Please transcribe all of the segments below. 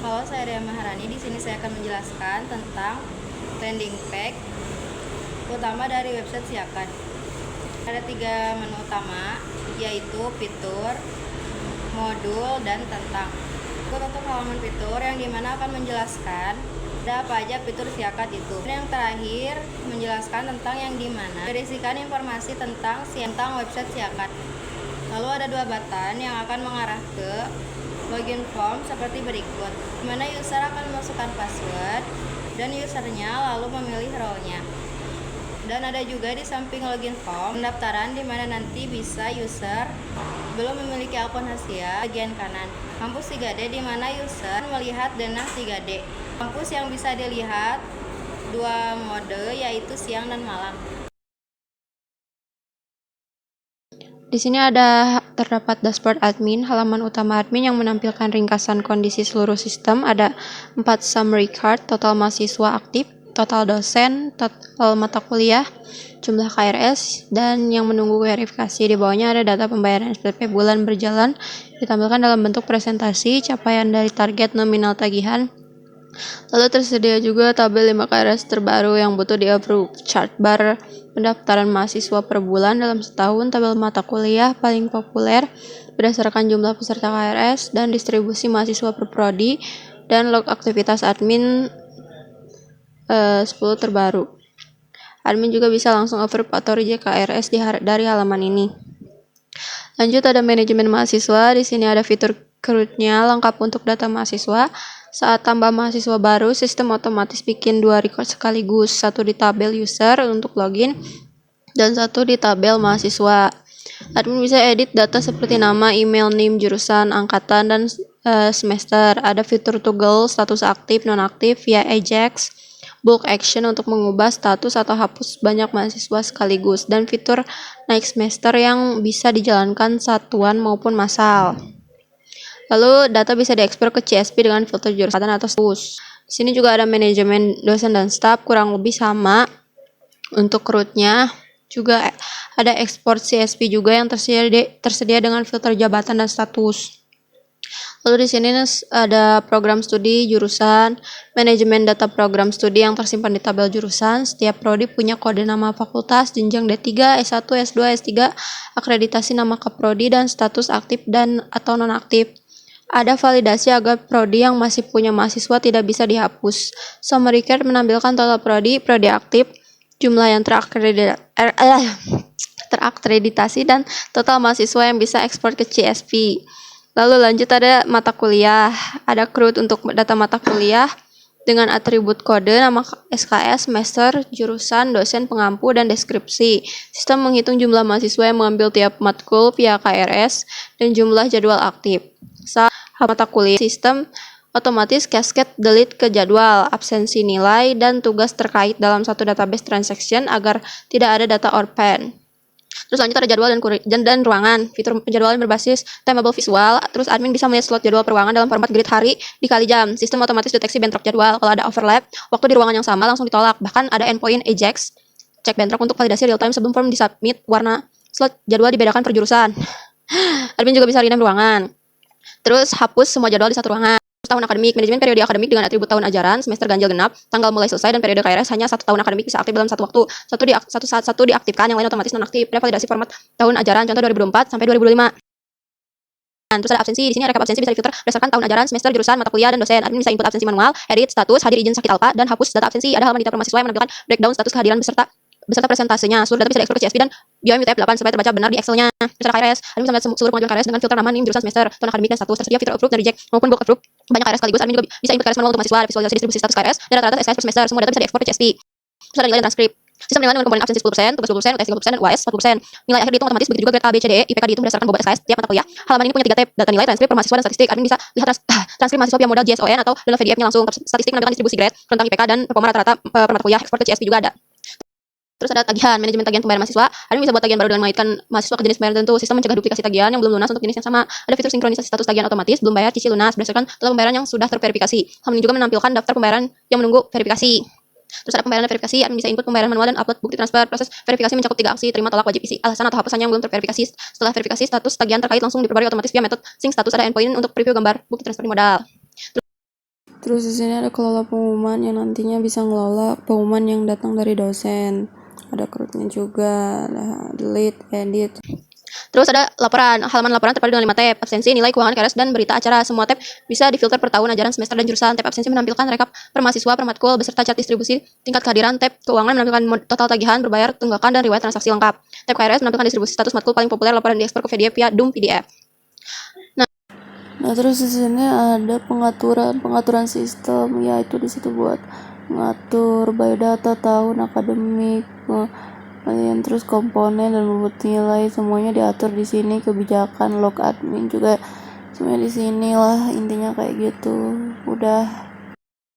Halo, saya Ria Maharani. Di sini saya akan menjelaskan tentang landing page utama dari website Siakan. Ada 3 menu utama, yaitu fitur, modul, dan tentang. Untuk halaman fitur yang dimana akan menjelaskan ada apa aja fitur Siakat itu. Dan yang terakhir menjelaskan tentang yang dimana berisikan informasi tentang website Siakat. Lalu ada 2 button yang akan mengarah ke login form seperti berikut, di mana user akan memasukkan password dan usernya lalu memilih role-nya. Dan ada juga di samping login form pendaftaran, di mana nanti bisa user belum memiliki akun rahasia. Bagian kanan kampus 3D, di mana user melihat denah 3D. Kampus yang bisa dilihat 2 mode, yaitu siang dan malam. Di sini terdapat dashboard admin, halaman utama admin yang menampilkan ringkasan kondisi seluruh sistem. Ada 4 summary card, total mahasiswa aktif, total dosen, total mata kuliah, jumlah KRS, dan yang menunggu verifikasi. Di bawahnya ada data pembayaran SPP bulan berjalan, ditampilkan dalam bentuk presentasi, capaian dari target nominal tagihan. Lalu tersedia juga tabel 5 KRS terbaru yang butuh di-approve, chart bar pendaftaran mahasiswa per bulan dalam setahun, tabel mata kuliah paling populer berdasarkan jumlah peserta KRS, dan distribusi mahasiswa per prodi, dan log aktivitas admin 10 terbaru. Admin juga bisa langsung approve atau reject KRS dari halaman ini. Lanjut, ada manajemen mahasiswa. Di sini ada fitur create-nya lengkap untuk data mahasiswa. Saat tambah mahasiswa baru, sistem otomatis bikin 2 record sekaligus, satu di tabel user untuk login dan satu di tabel mahasiswa. Admin bisa edit data seperti nama, email, NIM, jurusan, angkatan, dan semester. Ada fitur toggle status aktif nonaktif via Ajax, bulk action untuk mengubah status atau hapus banyak mahasiswa sekaligus, dan fitur naik semester yang bisa dijalankan satuan maupun massal. Lalu data bisa diekspor ke CSV dengan filter jurusan atau status. Di sini juga ada manajemen dosen dan staf, kurang lebih sama untuk root-nya. Juga ada ekspor CSV juga yang tersedia dengan filter jabatan dan status. Lalu di sini ada program studi jurusan, manajemen data program studi yang tersimpan di tabel jurusan. Setiap prodi punya kode nama fakultas, jenjang D3, S1, S2, S3, akreditasi nama kaprodi, dan status aktif dan atau nonaktif. Ada validasi agar prodi yang masih punya mahasiswa tidak bisa dihapus. Summary card menampilkan total prodi aktif, jumlah yang terakreditasi, dan total mahasiswa yang bisa ekspor ke CSV. Lalu lanjut, ada mata kuliah. Ada CRUD untuk data mata kuliah dengan atribut kode, nama SKS, semester, jurusan, dosen, pengampu, dan deskripsi. Sistem menghitung jumlah mahasiswa yang mengambil tiap matkul via KRS dan jumlah jadwal aktif. Mata kuliah, sistem otomatis cascade delete ke jadwal, absensi nilai, dan tugas terkait dalam satu database transaction agar tidak ada data orphan. Terus lanjut, ada jadwal dan ruangan. Fitur penjadwalan berbasis timeable visual. Terus admin bisa melihat slot jadwal per ruangan dalam format grid hari dikali jam. Sistem otomatis deteksi bentrok jadwal. Kalau ada overlap waktu di ruangan yang sama langsung ditolak. Bahkan ada endpoint Ajax cek bentrok untuk validasi real time sebelum form disubmit. Warna slot jadwal dibedakan per jurusan. Admin juga bisa rename ruangan. Terus hapus semua jadwal di satu ruangan. Tahun akademik, manajemen periode akademik dengan atribut tahun ajaran, semester ganjil genap, tanggal mulai selesai, dan periode KRS hanya 1 tahun akademik bisa aktif dalam satu waktu. Satu diaktifkan, yang lain otomatis nonaktif. Ada validasi format tahun ajaran, contoh 2024 sampai 2025. Terus ada absensi. Di sini rekap absensi bisa difilter berdasarkan tahun ajaran, semester, jurusan, mata kuliah, dan dosen. Admin bisa input absensi manual, edit status, hadir izin sakit alpa, dan hapus data absensi. Ada halaman detail mahasiswa yang menampilkan breakdown status kehadiran beserta presentasenya. Seluruh data bisa diekspor ke CSV dan BIOM UTF-8 supaya terbaca benar di Excel-nya. Terus ada KRS. Admin bisa melihat seluruh pengajuan KRS dengan filter nama, NIM, jurusan, semester, tahun akademik, dan status. Tersedia fitur approve dan reject maupun bulk approve. Banyak KRS sekaligus. Admin juga bisa input KRS manual untuk mahasiswa, visualisasi distribusi status KRS, dan rata-rata SKS per semester. Semua data bisa diekspor ke CSV. Terus ada nilai dan transkrip. Sistem nilai dengan komponen absensi 10%, tugas 20%, UTS 30%, dan UAS 40%. Nilai akhir dihitung otomatis, begitu juga grade A, B, C, D, E, IPK dihitung berdasarkan bobot SKS tiap mata kuliah. Halaman ini punya 3 tab, data nilai, transkrip per mahasiswa, dan statistik. Admin bisa lihat transkrip mahasiswa via modal JSON atau download PDF-nya langsung. Statistik menampilkan distribusi grade, rentang IPK, dan performa rata-rata per mata kuliah. Ekspor ke CSV juga ada. Terus ada tagihan, manajemen tagihan pembayaran mahasiswa. Admin bisa buat tagihan baru dengan mengaitkan mahasiswa ke jenis pembayaran tertentu. Sistem mencegah duplikasi tagihan yang belum lunas untuk jenis yang sama. Ada fitur sinkronisasi status tagihan otomatis, belum bayar, cicil lunas berdasarkan total pembayaran yang sudah terverifikasi. Halaman ini juga menampilkan daftar pembayaran yang menunggu verifikasi. Terus ada pembayaran dan verifikasi. Admin bisa input pembayaran manual dan upload bukti transfer. Proses verifikasi mencakup 3 aksi: terima, tolak, wajib isi, alasan atau hapusan yang belum terverifikasi. Setelah verifikasi, status tagihan terkait langsung diperbarui otomatis via metode sync status. Ada endpoint untuk preview gambar bukti transfer modal. Terus di sini ada kelola pengumuman yang nantinya bisa ngelola pengumuman yang datang dari dosen. Ada crowdnya juga, ada delete, edit. Terus ada halaman laporan terpadu dengan 5 tab, absensi, nilai, keuangan, keres, dan berita acara. Semua tab bisa difilter per tahun, ajaran, semester, dan jurusan. Tab absensi menampilkan rekap per mahasiswa, per matkul, beserta chart distribusi tingkat kehadiran. Tab keuangan menampilkan total tagihan, berbayar, tunggakan, dan riwayat transaksi lengkap. Tab KRS menampilkan distribusi status matkul paling populer, laporan diekspor ke PDF via DOM PDF. Nah, terus di sini ada pengaturan sistem, yaitu di situ buat ngatur biodata tahun akademik, kemudian terus komponen dan bobot nilai semuanya diatur di sini. Kebijakan log admin juga semuanya di sini lah, intinya kayak gitu. Udah.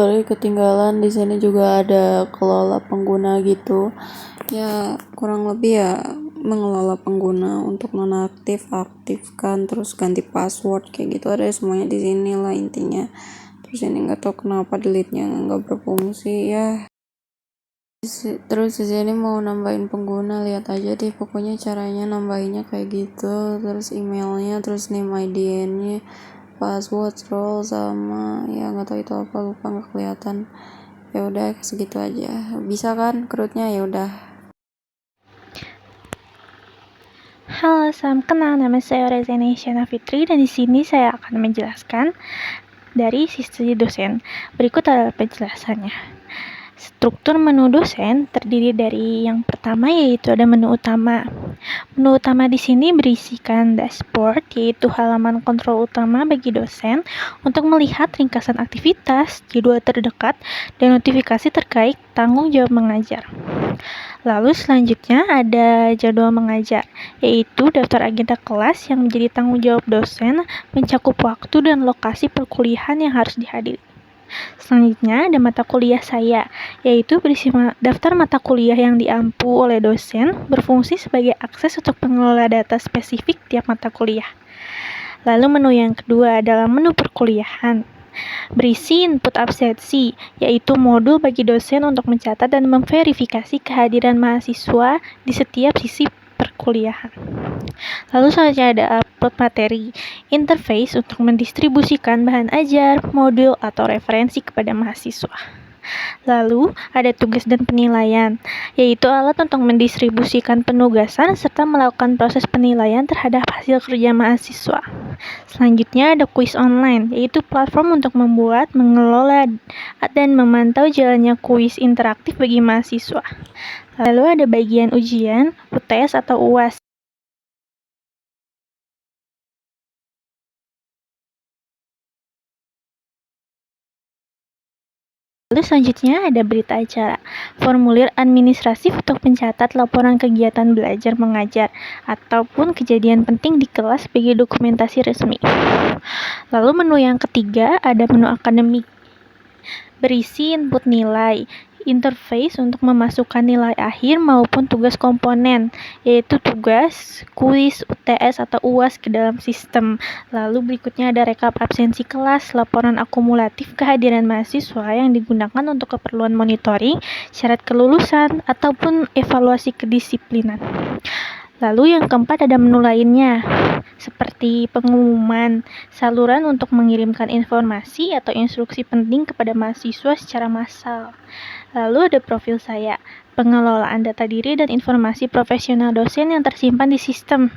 Sorry ketinggalan, di sini juga ada kelola pengguna gitu. Ya kurang lebih ya mengelola pengguna untuk nonaktif, aktifkan, terus ganti password kayak gitu, ada semuanya di sini lah intinya. Terus ini nggak tahu kenapa delete-nya nggak berfungsi ya. Terus di sini mau nambahin pengguna, lihat aja deh pokoknya caranya nambahinnya kayak gitu. Terus emailnya, terus name IDN-nya, password, role, sama ya nggak tahu itu apa, lupa, nggak kelihatan. Ya udah segitu aja. Bisa kan crowdnya? Ya udah. Halo, salam kenal. Nama saya Rezainsyana Fitri dan di sini saya akan menjelaskan dari sisi dosen. Berikut adalah penjelasannya. Struktur menu dosen terdiri dari yang pertama yaitu ada menu utama. Menu utama di sini berisikan dashboard, yaitu halaman kontrol utama bagi dosen untuk melihat ringkasan aktivitas, jadwal terdekat, dan notifikasi terkait tanggung jawab mengajar. Lalu selanjutnya ada jadwal mengajar, yaitu daftar agenda kelas yang menjadi tanggung jawab dosen, mencakup waktu dan lokasi perkuliahan yang harus dihadiri. Selanjutnya ada mata kuliah saya, yaitu berisi daftar mata kuliah yang diampu oleh dosen, berfungsi sebagai akses untuk pengelola data spesifik tiap mata kuliah. Lalu menu yang kedua adalah menu perkuliahan, berisi input absensi, yaitu modul bagi dosen untuk mencatat dan memverifikasi kehadiran mahasiswa di setiap sisi perkuliahan. Lalu selanjutnya ada upload materi, interface untuk mendistribusikan bahan ajar, modul, atau referensi kepada mahasiswa. Lalu ada tugas dan penilaian, yaitu alat untuk mendistribusikan penugasan serta melakukan proses penilaian terhadap hasil kerja mahasiswa. Selanjutnya ada kuis online, yaitu platform untuk membuat, mengelola, dan memantau jalannya kuis interaktif bagi mahasiswa. Lalu ada bagian ujian, UTS atau UAS. Lalu selanjutnya ada berita acara, formulir administratif untuk mencatat laporan kegiatan belajar mengajar ataupun kejadian penting di kelas sebagai dokumentasi resmi. Lalu menu yang ketiga ada menu akademik, berisi input nilai, interface untuk memasukkan nilai akhir maupun tugas komponen, yaitu tugas, kuis, UTS atau UAS ke dalam sistem. Lalu berikutnya ada rekap absensi kelas, laporan akumulatif kehadiran mahasiswa yang digunakan untuk keperluan monitoring, syarat kelulusan, ataupun evaluasi kedisiplinan. Lalu yang keempat ada menu lainnya, seperti pengumuman, saluran untuk mengirimkan informasi atau instruksi penting kepada mahasiswa secara massal. Lalu ada profil saya, pengelolaan data diri dan informasi profesional dosen yang tersimpan di sistem.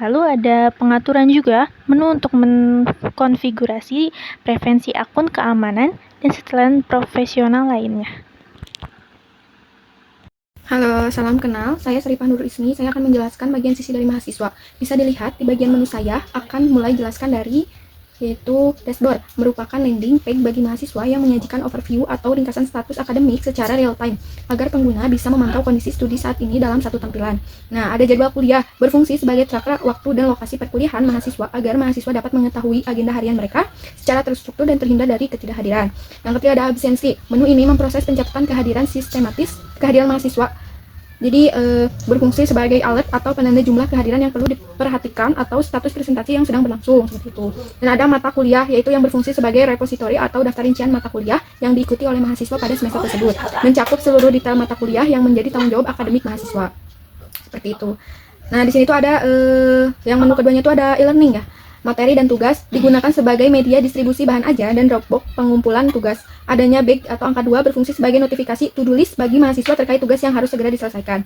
Lalu ada pengaturan juga, menu untuk mengkonfigurasi prevensi akun keamanan dan setelan profesional lainnya. Halo, salam kenal. Saya Seripah Nur Ismi. Saya akan menjelaskan bagian sisi dari mahasiswa. Bisa dilihat di bagian menu saya akan mulai jelaskan dari yaitu dashboard, merupakan landing page bagi mahasiswa yang menyajikan overview atau ringkasan status akademik secara real time agar pengguna bisa memantau kondisi studi saat ini dalam satu tampilan. Nah, ada jadwal kuliah, berfungsi sebagai tracker waktu dan lokasi perkuliahan mahasiswa agar mahasiswa dapat mengetahui agenda harian mereka secara terstruktur dan terhindar dari ketidakhadiran. Yang ketiga ada absensi. Menu ini memproses pencatatan kehadiran sistematis kehadiran mahasiswa. Jadi berfungsi sebagai alat atau penanda jumlah kehadiran yang perlu diperhatikan atau status presentasi yang sedang berlangsung seperti itu. Dan ada mata kuliah, yaitu yang berfungsi sebagai repositori atau daftar rincian mata kuliah yang diikuti oleh mahasiswa pada semester tersebut, mencakup seluruh detail mata kuliah yang menjadi tanggung jawab akademik mahasiswa. Seperti itu. Nah, di sini tuh ada yang menu keduanya itu ada e-learning ya. materi dan tugas digunakan sebagai media distribusi bahan ajar dan Dropbox pengumpulan tugas. Adanya bag atau angka 2 berfungsi sebagai notifikasi to-do list bagi mahasiswa terkait tugas yang harus segera diselesaikan.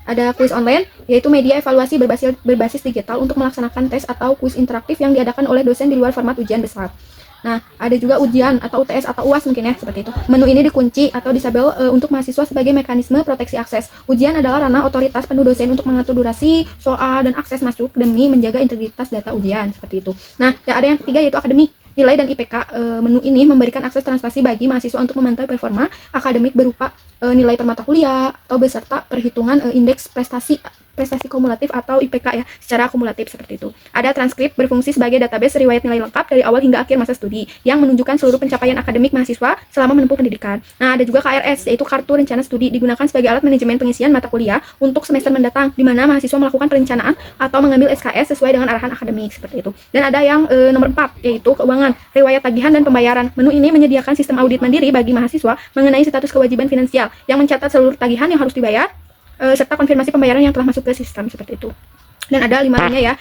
Ada kuis online, yaitu media evaluasi berbasis digital untuk melaksanakan tes atau kuis interaktif yang diadakan oleh dosen di luar format ujian besar. Nah, ada juga ujian atau UTS atau UAS mungkin ya, seperti itu. Menu ini dikunci atau disabel untuk mahasiswa sebagai mekanisme proteksi akses. Ujian adalah ranah otoritas penuh dosen untuk mengatur durasi, soal, dan akses masuk demi menjaga integritas data ujian, seperti itu. Nah, ya ada yang ketiga yaitu akademik. Nilai dan IPK. Menu ini memberikan akses translasi bagi mahasiswa untuk memantau performa akademik berupa nilai per mata kuliah atau beserta perhitungan indeks prestasi kumulatif atau IPK ya, secara kumulatif seperti itu. Ada transkrip berfungsi sebagai database riwayat nilai lengkap dari awal hingga akhir masa studi yang menunjukkan seluruh pencapaian akademik mahasiswa selama menempuh pendidikan. Nah, ada juga KRS, yaitu kartu rencana studi, digunakan sebagai alat manajemen pengisian mata kuliah untuk semester mendatang, di mana mahasiswa melakukan perencanaan atau mengambil SKS sesuai dengan arahan akademik seperti itu. Dan ada yang nomor 4, yaitu keuangan, riwayat tagihan dan pembayaran. Menu ini menyediakan sistem audit mandiri bagi mahasiswa mengenai status kewajiban finansial yang mencatat seluruh tagihan yang harus dibayar serta konfirmasi pembayaran yang telah masuk ke sistem seperti itu. Dan ada 5 lainnya ya,